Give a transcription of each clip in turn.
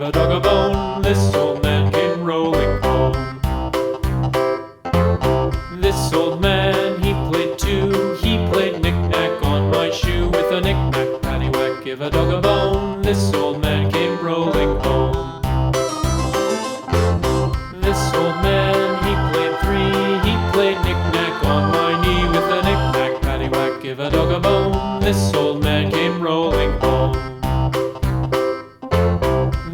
a dog a bone. This old man came rolling home. This old man, he played too. He played knick-knack on my shoe. With a knick-knack, paddywhack, give a dog a bone. This old man came rolling home. This old man, he played three. He played knick-knack on my knee. With a knick-knack, paddywhack, give a dog a bone. This old man came rolling home.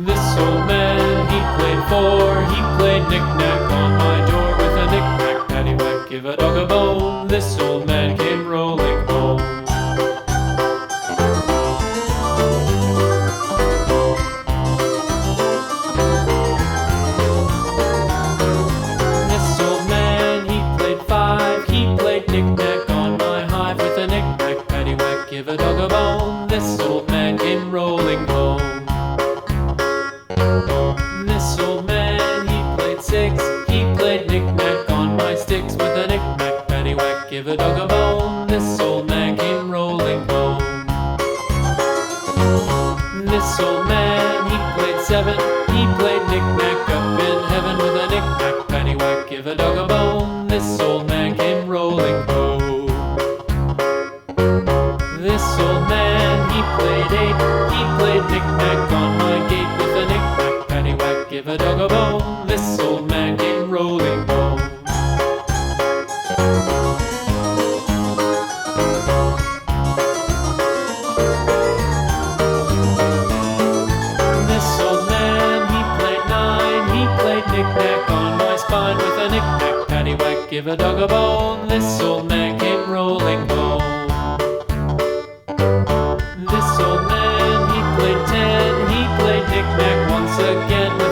This old man, he played four. He played knick-knack on my door. With a knick-knack, paddywhack, give a dog a bone. This old man came rolling home. This old man, he played five. He played knick-knack on my hive. With a knick-knack, paddywhack, give a dog a bone. This old man came rolling home. This old man, he played six. He played knick-knack on my sticks. With a knick-knack, paddywhack, give a dog a bone. This old man came rolling home. This old man, he played seven. He played knick-knack up in heaven. With a knick-knack, paddywhack, give a dog a bone. This old man came rolling home. This old man, he played eight. He played knick-knack on my gate. With a knick-knack, paddywhack, give a dog a bone. This old man came rolling home. This old man, he played nine. He played knick-knack on my spine. With a knick-knack, paddywhack, give a dog a bone. This old man came rolling home. This old man, he played ten. He played knick-knack once again.